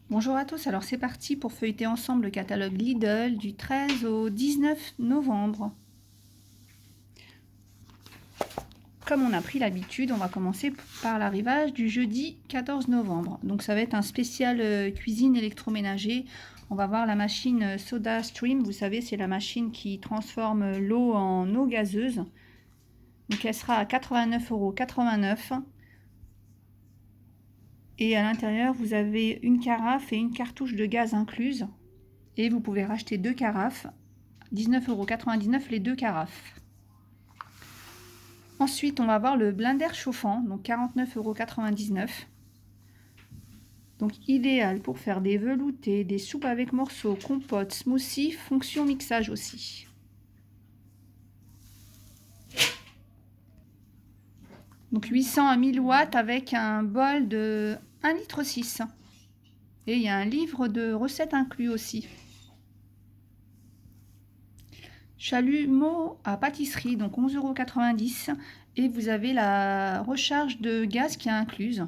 Bonjour à tous, alors c'est parti pour feuilleter ensemble le catalogue Lidl du 13 au 19 novembre. Comme on a pris l'habitude, on va commencer par l'arrivage du jeudi 14 novembre. Donc ça va être un spécial cuisine électroménager. On va voir la machine Soda Stream, vous savez c'est la machine qui transforme l'eau en eau gazeuse. Donc elle sera à 89,89 €. Et à l'intérieur, vous avez une carafe et une cartouche de gaz incluse. Et vous pouvez racheter deux carafes, 19,99 € les deux carafes. Ensuite, on va voir le blender chauffant, donc 49,99 €. Donc idéal pour faire des veloutés, des soupes avec morceaux, compotes, smoothies, fonction mixage aussi. Donc 800 à 1000 watts avec un bol de 1,6 litre. Et il y a un livre de recettes inclus aussi. Chalumeau à pâtisserie, donc 11,90 €. Et vous avez la recharge de gaz qui est incluse.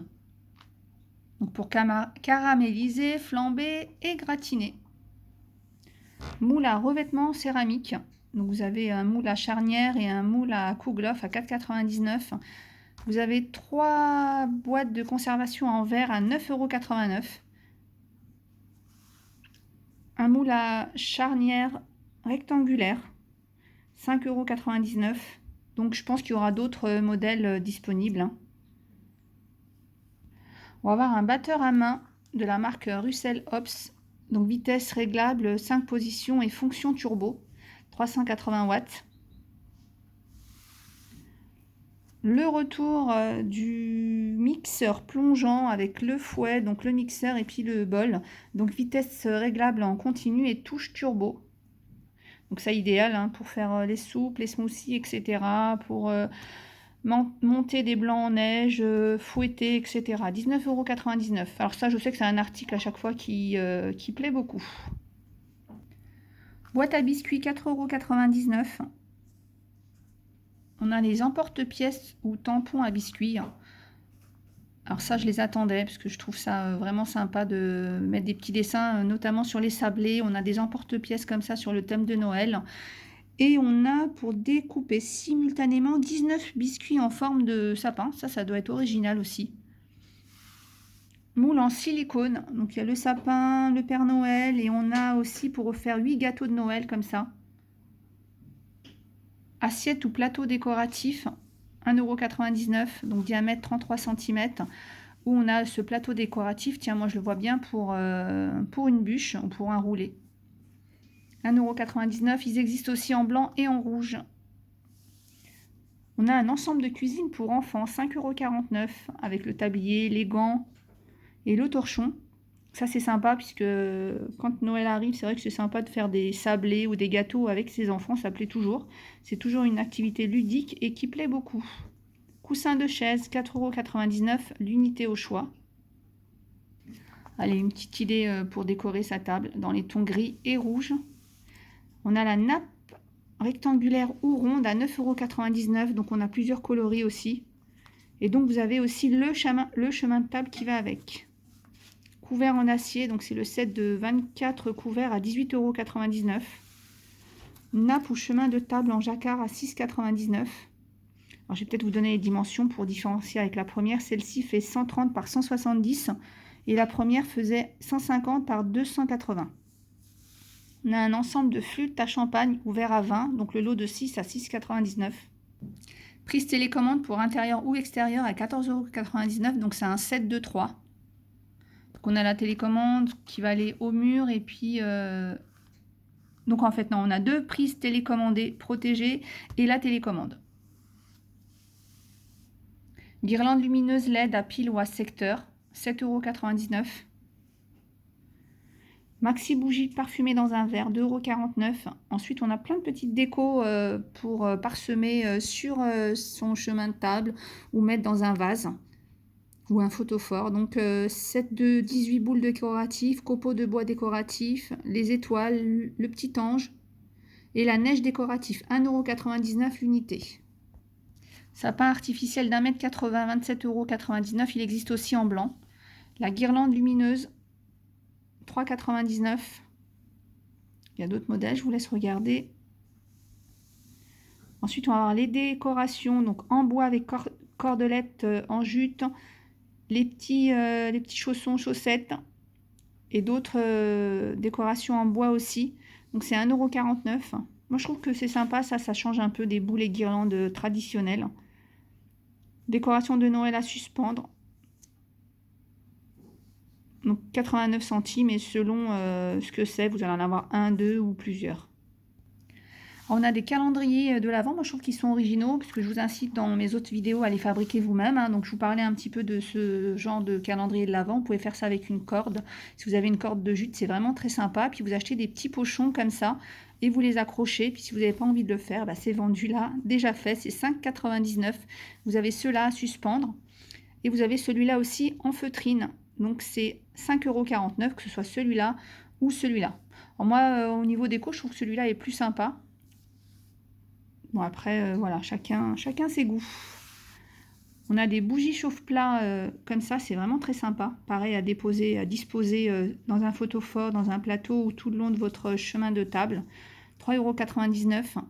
Donc pour caraméliser, flamber et gratiner. Moule à revêtement céramique. Donc vous avez un moule à charnière et un moule à Kouglof à 4,99 €. Vous avez 3 boîtes de conservation en verre à 9,89 €. Un moule à charnière rectangulaire, 5,99 €. Donc je pense qu'il y aura d'autres modèles disponibles. On va avoir un batteur à main de la marque Russell Hobbs. Donc vitesse réglable, 5 positions et fonction turbo, 380 watts. Le retour du mixeur plongeant avec le fouet, donc le mixeur et puis le bol. Donc vitesse réglable en continu et touche turbo. Donc ça idéal pour faire les soupes, les smoothies, etc. Pour monter des blancs en neige, fouetter, etc. 19,99 €. Alors ça, je sais que c'est un article à chaque fois qui plaît beaucoup. Boîte à biscuits, 4,99 €. On a les emporte-pièces ou tampons à biscuits. Alors ça, je les attendais parce que je trouve ça vraiment sympa de mettre des petits dessins, notamment sur les sablés. On a des emporte-pièces comme ça sur le thème de Noël. Et on a pour découper simultanément 19 biscuits en forme de sapin. Ça doit être original aussi. Moule en silicone. Donc il y a le sapin, le Père Noël et on a aussi pour faire 8 gâteaux de Noël comme ça. Assiette ou plateau décoratif, 1,99 €, donc diamètre 33 cm. Où on a ce plateau décoratif. Tiens, moi je le vois bien pour une bûche ou pour un roulé. 1,99 €. Ils existent aussi en blanc et en rouge. On a un ensemble de cuisine pour enfants, 5,49 € avec le tablier, les gants et le torchon. Ça c'est sympa puisque quand Noël arrive, c'est vrai que c'est sympa de faire des sablés ou des gâteaux avec ses enfants, ça plaît toujours. C'est toujours une activité ludique et qui plaît beaucoup. Coussin de chaise, 4,99 € l'unité au choix. Allez, une petite idée pour décorer sa table dans les tons gris et rouges. On a la nappe rectangulaire ou ronde à 9,99 €, donc on a plusieurs coloris aussi. Et donc vous avez aussi le chemin de table qui va avec. Couvert en acier, donc c'est le set de 24 couverts à 18,99 €. Nappe ou chemin de table en jacquard à 6,99 €. Alors je vais peut-être vous donner les dimensions pour différencier avec la première. Celle-ci fait 130 par 170 et la première faisait 150 par 280. On a un ensemble de flûtes à champagne ouvert à 20, donc le lot de 6 à 6,99 €. Prise télécommande pour intérieur ou extérieur à 14,99 €, donc c'est un set de 3. Donc on a la télécommande qui va aller au mur et puis... Donc en fait non, on a deux prises télécommandées protégées et la télécommande. Guirlande lumineuse LED à pile ou à secteur, 7,99 €. Maxi bougie parfumée dans un verre, 2,49 €. Ensuite, on a plein de petites décos pour parsemer sur son chemin de table ou mettre dans un vase ou un photophore. Donc, set de 18 boules décoratives, copeaux de bois décoratifs, les étoiles, le petit ange et la neige décorative, 1,99 € l'unité. Sapin artificiel d'1,80 m, 27,99 €. Il existe aussi en blanc. La guirlande lumineuse, 3,99 €. Il y a d'autres modèles, je vous laisse regarder. Ensuite, on va avoir les décorations, donc en bois avec cordelettes en jute, les petits chaussons, chaussettes et d'autres décorations en bois aussi. Donc c'est 1,49 €. Moi, je trouve que c'est sympa, ça change un peu des boules et guirlandes traditionnelles. Décoration de Noël à suspendre. Donc 89 centimes et selon ce que c'est, vous allez en avoir un, deux ou plusieurs. On a des calendriers de l'Avent, moi je trouve qu'ils sont originaux, parce que je vous incite dans mes autres vidéos à les fabriquer vous-même. Donc je vous parlais un petit peu de ce genre de calendrier de l'Avent. Vous pouvez faire ça avec une corde. Si vous avez une corde de jute, c'est vraiment très sympa. Puis vous achetez des petits pochons comme ça et vous les accrochez. Puis si vous n'avez pas envie de le faire, c'est vendu là, déjà fait. C'est 5,99 €. Vous avez ceux-là à suspendre. Et vous avez celui-là aussi en feutrine. Donc c'est 5,49 €, que ce soit celui-là ou celui-là. Moi, au niveau déco, je trouve que celui-là est plus sympa. Bon, après, voilà, chacun ses goûts. On a des bougies chauffe-plat comme ça, c'est vraiment très sympa. Pareil à disposer dans un photophore, dans un plateau ou tout le long de votre chemin de table. 3,99 €.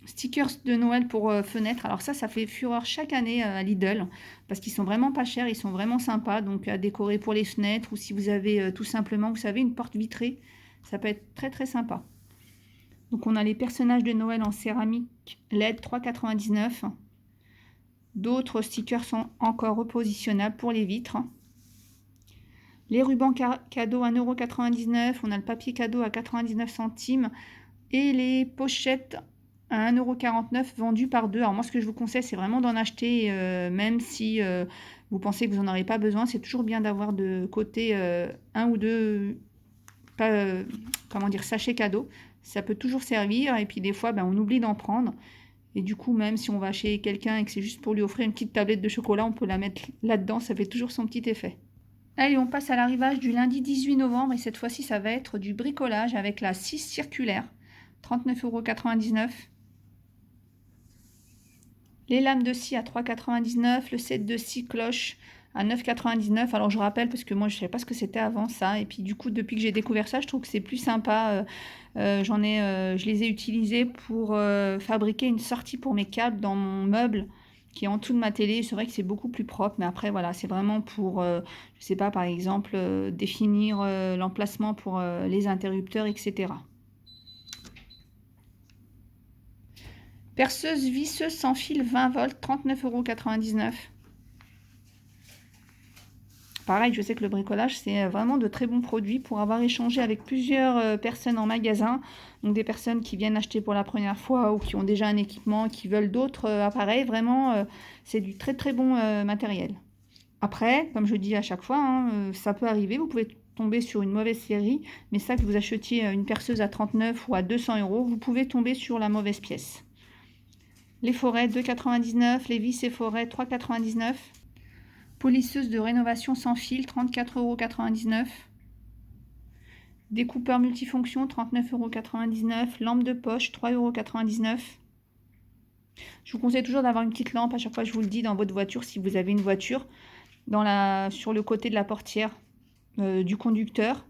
Stickers de Noël pour fenêtres. Alors ça fait fureur chaque année à Lidl parce qu'ils sont vraiment pas chers, ils sont vraiment sympas. Donc à décorer pour les fenêtres ou si vous avez tout simplement, vous savez, une porte vitrée, ça peut être très très sympa. Donc on a les personnages de Noël en céramique LED 3,99 €. D'autres stickers sont encore repositionnables pour les vitres. Les rubans cadeaux 1,99 €. On a le papier cadeau à 99 centimes. Et les pochettes à 1,49 € vendues par deux. Alors moi ce que je vous conseille c'est vraiment d'en acheter même si vous pensez que vous n'en aurez pas besoin. C'est toujours bien d'avoir de côté un ou deux sachets cadeaux. Ça peut toujours servir et puis des fois on oublie d'en prendre. Et du coup même si on va chez quelqu'un et que c'est juste pour lui offrir une petite tablette de chocolat, on peut la mettre là-dedans. Ça fait toujours son petit effet. Allez, on passe à l'arrivage du lundi 18 novembre et cette fois-ci ça va être du bricolage avec la scie circulaire. 39,99 €. Les lames de scie à 3,99 €. Le set de scie cloche à 9,99 €. Alors je rappelle parce que moi je ne savais pas ce que c'était avant ça. Et puis du coup depuis que j'ai découvert ça, je trouve que c'est plus sympa. Je les ai utilisés pour fabriquer une sortie pour mes câbles dans mon meuble qui est en dessous de ma télé. C'est vrai que c'est beaucoup plus propre. Mais après voilà, c'est vraiment pour, je sais pas, par exemple, définir l'emplacement pour les interrupteurs, etc. Perceuse visseuse sans fil 20 volts, 39,99 €. Pareil, je sais que le bricolage, c'est vraiment de très bons produits pour avoir échangé avec plusieurs personnes en magasin. Donc des personnes qui viennent acheter pour la première fois ou qui ont déjà un équipement, qui veulent d'autres appareils. Vraiment, c'est du très très bon matériel. Après, comme je dis à chaque fois, ça peut arriver. Vous pouvez tomber sur une mauvaise série. Mais ça, que vous achetiez une perceuse à 39 ou à 200 €, vous pouvez tomber sur la mauvaise pièce. Les forêts 2,99 €, les vis et forêts 3,99 €. Polisseuse de rénovation sans fil 34,99 €. Découpeur multifonction 39,99 €. Lampe de poche 3,99 €. Je vous conseille toujours d'avoir une petite lampe, à chaque fois je vous le dis, dans votre voiture si vous avez une voiture, sur le côté de la portière du conducteur.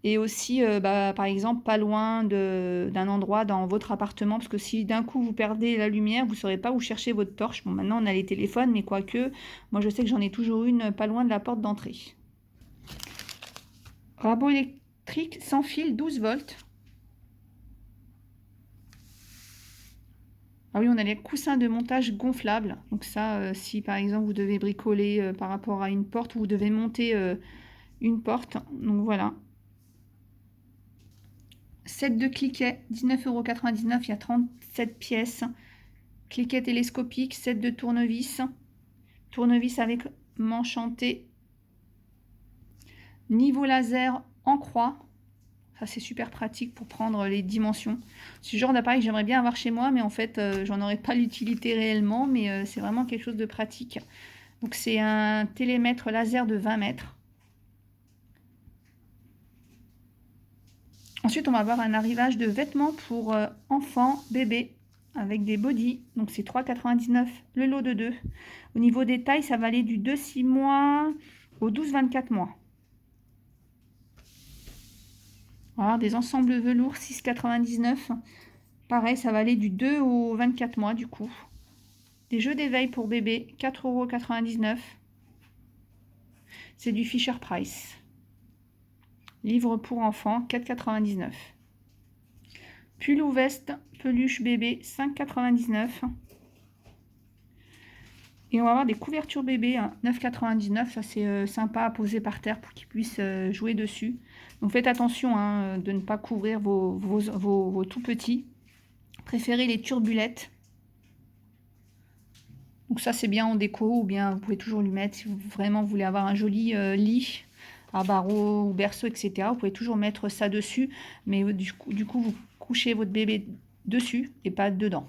Et aussi, par exemple, pas loin d'un endroit dans votre appartement, parce que si d'un coup vous perdez la lumière, vous ne saurez pas où chercher votre torche. Bon, maintenant on a les téléphones, mais quoique, moi je sais que j'en ai toujours une pas loin de la porte d'entrée. Rabot électrique sans fil 12 volts. Ah oui, on a les coussins de montage gonflables. Donc ça, si par exemple vous devez bricoler par rapport à une porte, ou vous devez monter une porte. Donc voilà. Set de cliquets, 19,99 €, il y a 37 pièces. Cliquet télescopique, set de tournevis. Tournevis avec manchanté. Niveau laser en croix. Ça, c'est super pratique pour prendre les dimensions. C'est le genre d'appareil que j'aimerais bien avoir chez moi, mais en fait, j'en aurais pas l'utilité réellement, mais c'est vraiment quelque chose de pratique. Donc, c'est un télémètre laser de 20 mètres. Ensuite, on va avoir un arrivage de vêtements pour enfants, bébés, avec des bodys. Donc, c'est 3,99 € le lot de 2. Au niveau des tailles, ça va aller du 2-6 mois au 12-24 mois. Voilà, des ensembles velours 6,99 €. Pareil, ça va aller du 2 au 24 mois du coup. Des jeux d'éveil pour bébé, 4,99 €. C'est du Fisher Price. Livre pour enfants, 4,99 €. Pull ou veste, peluche bébé, 5,99 €. Et on va avoir des couvertures bébé, 9,99 €. Ça, c'est sympa à poser par terre pour qu'ils puissent jouer dessus. Donc faites attention de ne pas couvrir vos tout petits. Préférez les turbulettes. Donc ça, c'est bien en déco, ou bien vous pouvez toujours lui mettre, si vous vraiment voulez avoir un joli lit à barreaux ou berceau, etc. Vous pouvez toujours mettre ça dessus, mais du coup, vous couchez votre bébé dessus et pas dedans.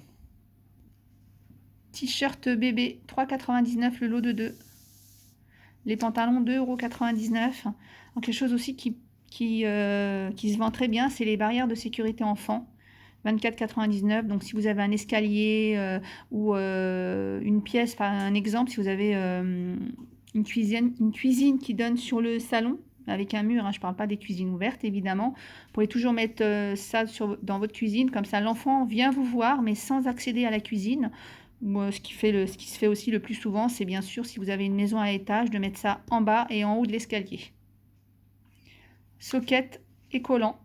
T-shirt bébé, 3,99 € le lot de 2. Les pantalons, 2,99 €. Quelque chose aussi qui se vend très bien, c'est les barrières de sécurité enfant. 24,99 €. Donc si vous avez un escalier ou une pièce, par un exemple, si vous avez une cuisine qui donne sur le salon avec un mur, je ne parle pas des cuisines ouvertes évidemment, vous pouvez toujours mettre ça dans votre cuisine, comme ça l'enfant vient vous voir mais sans accéder à la cuisine. Ce qui se fait aussi le plus souvent, c'est bien sûr, si vous avez une maison à étage, de mettre ça en bas et en haut de l'escalier. Socket et collant.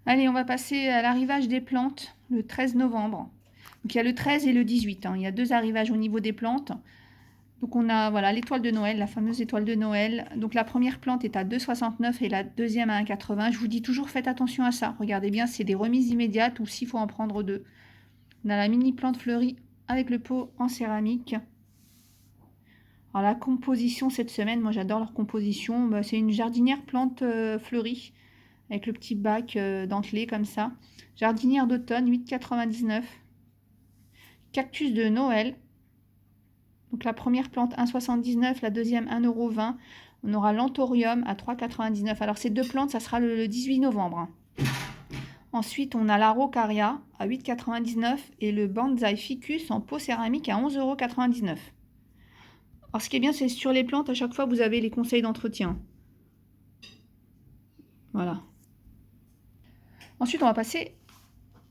Allez, on va passer à l'arrivage des plantes le 13 novembre. Donc il y a le 13 et le 18. Il y a 2 arrivages au niveau des plantes. Donc on a voilà l'étoile de Noël, la fameuse étoile de Noël. Donc la première plante est à 2,69 et la deuxième à 1,80. Je vous dis toujours, faites attention à ça. Regardez bien, c'est des remises immédiates ou s'il faut en prendre 2. On a la mini plante fleurie avec le pot en céramique. Alors la composition cette semaine, moi j'adore leur composition. C'est une jardinière plante fleurie avec le petit bac dentelé comme ça. Jardinière d'automne, 8,99 €. Cactus de Noël. Donc la première plante 1,79 €, la deuxième 1,20 €. On aura l'anthorium à 3,99 €. Alors ces 2 plantes, ça sera le 18 novembre. Ensuite, on a l'araucaria à 8,99 € et le bonsaï ficus en pot céramique à 11,99 €. Alors ce qui est bien, c'est sur les plantes, à chaque fois, vous avez les conseils d'entretien. Voilà. Ensuite, on va passer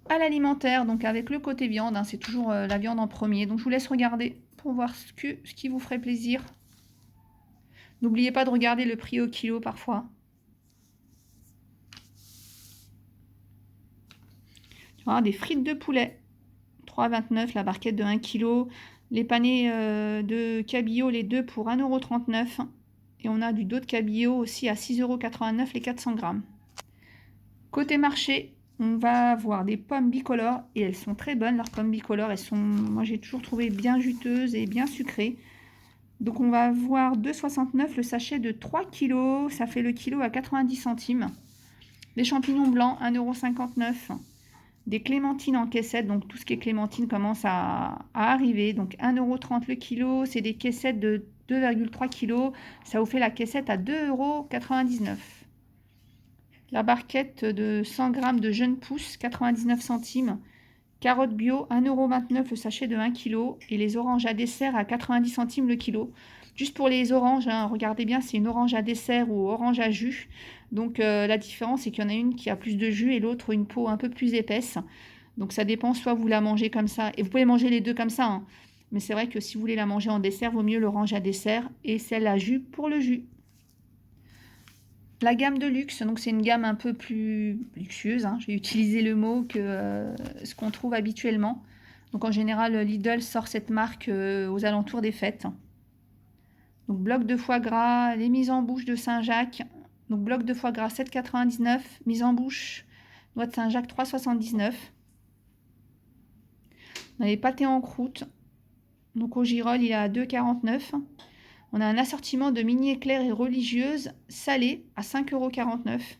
à l'alimentaire, donc avec le côté viande, c'est toujours la viande en premier. Donc je vous laisse regarder pour voir ce qui vous ferait plaisir. N'oubliez pas de regarder le prix au kilo parfois. Voilà, des frites de poulet, 3,29 € la barquette de 1 kg. Les panais de cabillaud, les deux pour 1,39 €. Et on a du dos de cabillaud aussi à 6,89 € les 400 grammes. Côté marché, on va avoir des pommes bicolores et elles sont très bonnes, leurs pommes bicolores. Moi j'ai toujours trouvé bien juteuses et bien sucrées. Donc on va avoir 2,69 € le sachet de 3 kg, ça fait le kilo à 90 centimes. Des champignons blancs, 1,59 €. Des clémentines en caissette, donc tout ce qui est clémentine commence à arriver. Donc 1,30 € le kilo, c'est des caissettes de 2,3 kg. Ça vous fait la caissette à 2,99 €. La barquette de 100 g de jeunes pousses, 99 centimes. Carottes bio, 1,29 € le sachet de 1 kg. Et les oranges à dessert à 90 centimes le kilo. Juste pour les oranges, regardez bien, c'est une orange à dessert ou orange à jus. Donc la différence, c'est qu'il y en a une qui a plus de jus et l'autre une peau un peu plus épaisse. Donc ça dépend, soit vous la mangez comme ça, et vous pouvez manger les deux comme ça. Mais c'est vrai que si vous voulez la manger en dessert, vaut mieux l'orange à dessert et celle à jus pour le jus. La gamme de luxe, donc c'est une gamme un peu plus luxueuse, je vais utiliser le mot que ce qu'on trouve habituellement. Donc en général, Lidl sort cette marque aux alentours des fêtes. Donc bloc de foie gras, les mises en bouche de Saint-Jacques. Donc bloc de foie gras 7,99 €, mise en bouche noix de Saint-Jacques 3,79 €. On a les pâtés en croûte. Donc au girolles, il est à 2,49 €. On a un assortiment de mini éclairs et religieuses salées à 5,49 €.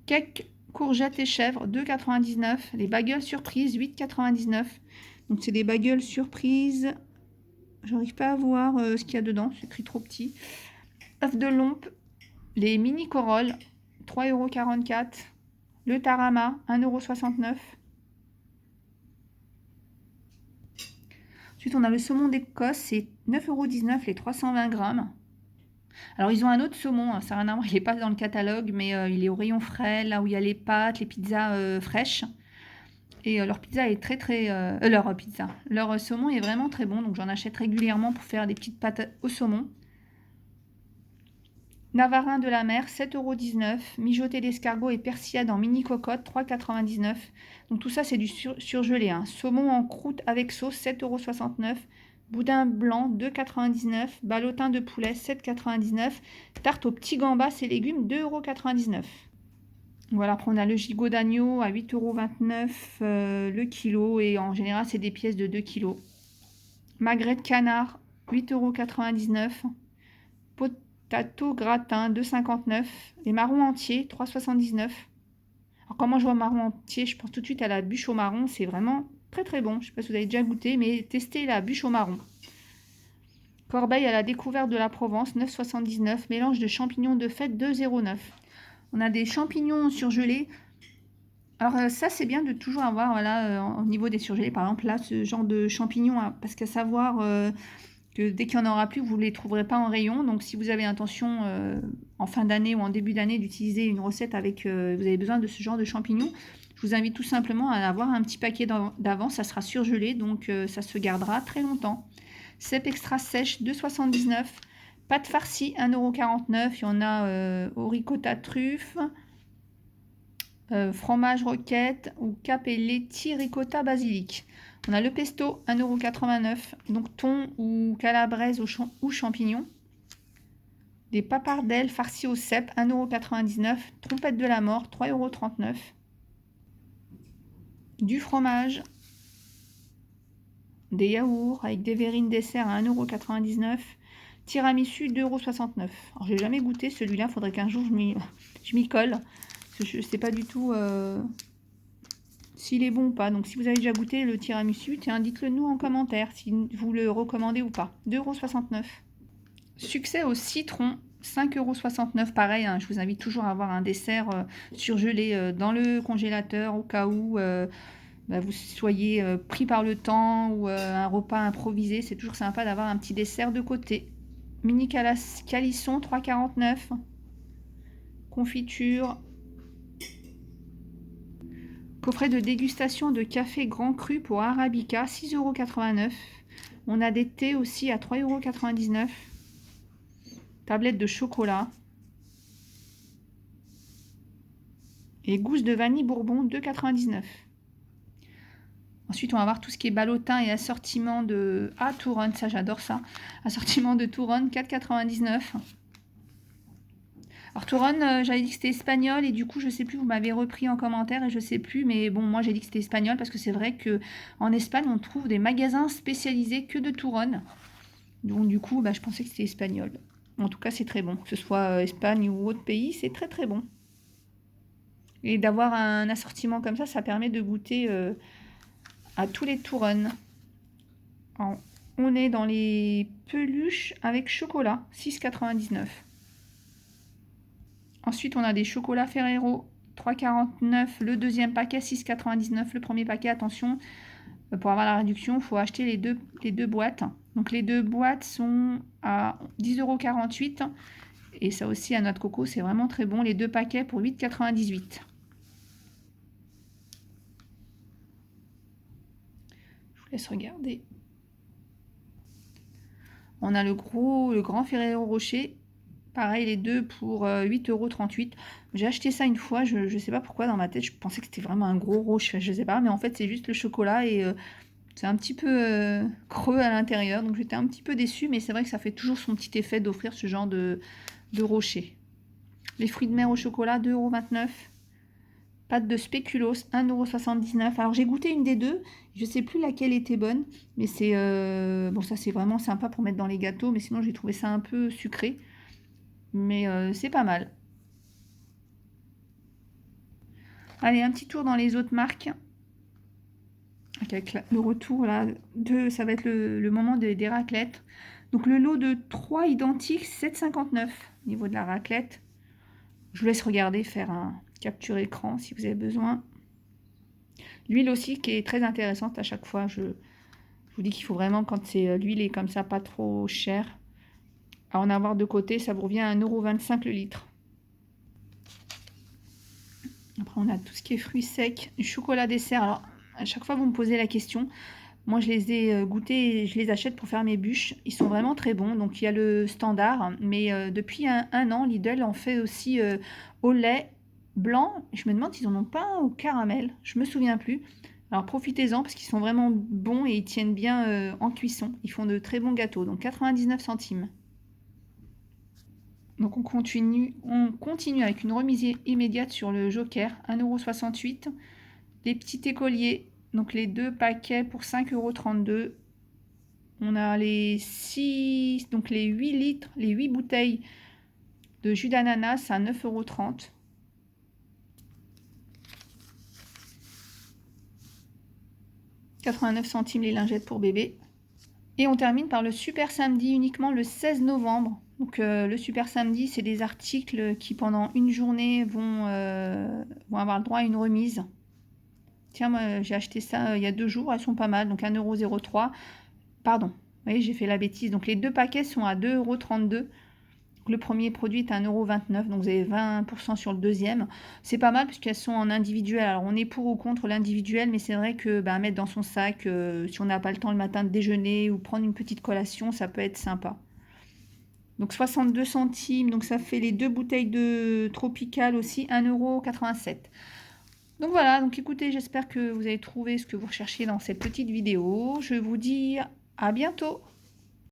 Cake, courgettes et chèvres, 2,99 €. Les bagels surprises, 8,99 €. Donc c'est des bagels surprises. J'arrive pas à voir ce qu'il y a dedans, c'est écrit trop petit. Œufs de Lompe, les mini corolles, 3,44 €. Le tarama, 1,69 €. Ensuite, on a le saumon d'Écosse, c'est 9,19 € les 320 grammes. Alors, ils ont un autre saumon, hein, ça n'a rien à voir, il n'est pas dans le catalogue, mais il est au rayon frais, là où il y a les pâtes, les pizzas fraîches. Et leur pizza est leur saumon est vraiment très bon, donc j'en achète régulièrement pour faire des petites pâtes au saumon. Navarin de la mer, 7,19 €. Mijoté d'escargot et persillade en mini cocotte, 3,99 €. Donc tout ça, c'est du surgelé, hein. Saumon en croûte avec sauce, 7,69 €. Boudin blanc, 2,99 €. Ballotin de poulet, 7,99 €. Tarte aux petits gambas et légumes, 2,99 €. Voilà, après on a le gigot d'agneau à 8,29 € le kilo. Et en général, c'est des pièces de 2 kilos. Magret de canard, 8,99 €. Potato gratin, 2,59 €. Les marrons entiers, 3,79 €. Alors quand moi je vois marron entier, je pense tout de suite à la bûche au marron. C'est vraiment très très bon. Je ne sais pas si vous avez déjà goûté, mais testez la bûche au marron. Corbeille à la découverte de la Provence, 9,79 €. Mélange de champignons de fête, 2,09 €. On a des champignons surgelés. Alors ça, c'est bien de toujours avoir, voilà, au niveau des surgelés, par exemple, là, ce genre de champignons, hein, parce qu'à savoir que dès qu'il n'y en aura plus, vous ne les trouverez pas en rayon. Donc si vous avez intention, en fin d'année ou en début d'année, d'utiliser une recette avec, vous avez besoin de ce genre de champignons, je vous invite tout simplement à avoir un petit paquet d'avance. Ça sera surgelé, donc ça se gardera très longtemps. Cèpe extra sèche, 2,79 €. Pâte farcie, 1,49 €. Il y en a au ricotta truffe, fromage roquette ou capelletti ricotta basilic. On a le pesto, 1,89 €. Donc thon ou calabraise ou champignons. Des papardelles farcies au cèpe, 1,99 €. Trompette de la mort, 3,39 €. Du fromage. Des yaourts avec des verrines dessert à 1,99 €. Tiramisu, 2,69 €. Alors j'ai jamais goûté celui-là, faudrait qu'un jour je m'y colle. Parce que je ne sais pas du tout s'il est bon ou pas. Donc si vous avez déjà goûté le tiramisu, tiens, dites-le nous en commentaire si vous le recommandez ou pas. 2,69 €. Succès au citron, 5,69 €. Pareil, hein, je vous invite toujours à avoir un dessert surgelé dans le congélateur au cas où vous soyez pris par le temps ou un repas improvisé. C'est toujours sympa d'avoir un petit dessert de côté. Mini calisson, 3,49 €. Confiture. Coffret de dégustation de café grand cru pour Arabica, 6,89 €. On a des thés aussi à 3,99 €. Tablette de chocolat. Et gousse de vanille bourbon, 2,99 €. Ensuite, on va voir tout ce qui est ballotin et assortiment de... Ah, Touronne, ça j'adore ça. Assortiment de Touronne, 4,99 €. Alors Touronne, j'avais dit que c'était espagnol et du coup, je sais plus, vous m'avez repris en commentaire et je sais plus. Mais bon, moi j'ai dit que c'était espagnol parce que c'est vrai qu'en Espagne, on trouve des magasins spécialisés que de Touronne. Donc du coup, je pensais que c'était espagnol. En tout cas, c'est très bon. Que ce soit Espagne ou autre pays, c'est très très bon. Et d'avoir un assortiment comme ça permet de goûter à tous les Touronnes. Alors, on est dans les peluches avec chocolat, 6,99 €. Ensuite, on a des chocolats Ferrero, 3,49 € le deuxième paquet, 6,99 € le premier paquet. Attention, pour avoir la réduction, il faut acheter les deux boîtes. Donc les deux boîtes sont à 10,48 €. Et ça aussi, à noix de coco, c'est vraiment très bon. Les deux paquets pour 8,98 €. Je vous laisse regarder. On a le grand Ferrero Rocher. Pareil, les deux pour 8,38 €. J'ai acheté ça une fois, je ne sais pas pourquoi, dans ma tête, je pensais que c'était vraiment un gros rocher, je ne sais pas, mais en fait, c'est juste le chocolat et c'est un petit peu creux à l'intérieur, donc j'étais un petit peu déçue, mais c'est vrai que ça fait toujours son petit effet d'offrir ce genre de rocher. Les fruits de mer au chocolat, 2,29 €. Pâte de spéculoos, 1,79 €. Alors j'ai goûté une des deux, je ne sais plus laquelle était bonne, mais c'est bon, ça c'est vraiment sympa pour mettre dans les gâteaux, mais sinon j'ai trouvé ça un peu sucré. Mais c'est pas mal. Allez, un petit tour dans les autres marques. Avec le retour là, ça va être le moment des raclettes. Donc le lot de 3 identiques, 7,59 € au niveau de la raclette. Je vous laisse regarder, faire un capture écran si vous avez besoin. L'huile aussi qui est très intéressante à chaque fois. Je vous dis qu'il faut vraiment, quand c'est l'huile est comme ça, pas trop chère, À en avoir de côté, ça vous revient à 1,25 € le litre. Après, on a tout ce qui est fruits secs, du chocolat dessert. Alors, à chaque fois, vous me posez la question. Moi, je les ai goûtés et je les achète pour faire mes bûches. Ils sont vraiment très bons. Donc, il y a le standard. Mais depuis un an, Lidl en fait aussi au lait blanc. Je me demande s'ils en ont pas un au caramel. Je me souviens plus. Alors, profitez-en parce qu'ils sont vraiment bons et ils tiennent bien en cuisson. Ils font de très bons gâteaux. Donc, 99 centimes. Donc, on continue avec une remise immédiate sur le Joker. 1,68 €. Les petits écoliers. Donc, les 2 paquets pour 5,32 €. On a les 6, donc les 8 litres, les 8 bouteilles de jus d'ananas à 9,30 €. « 89 centimes les lingettes pour bébé. Et on termine par le Super Samedi uniquement le 16 novembre. Donc le Super Samedi, c'est des articles qui pendant une journée vont avoir le droit à une remise. Tiens, moi j'ai acheté ça il y a 2 jours, elles sont pas mal, donc 1,03 €. Pardon, vous voyez, j'ai fait la bêtise. Donc les 2 paquets sont à 2,32 €. Le premier produit est à 1,29 €, donc vous avez 20% sur le deuxième. C'est pas mal puisqu'elles sont en individuel. Alors on est pour ou contre l'individuel, mais c'est vrai que mettre dans son sac, si on n'a pas le temps le matin de déjeuner ou prendre une petite collation, ça peut être sympa. Donc 62 centimes, donc ça fait les 2 bouteilles de Tropical aussi, 1,87 €. Donc voilà, donc écoutez, j'espère que vous avez trouvé ce que vous recherchiez dans cette petite vidéo. Je vous dis à bientôt.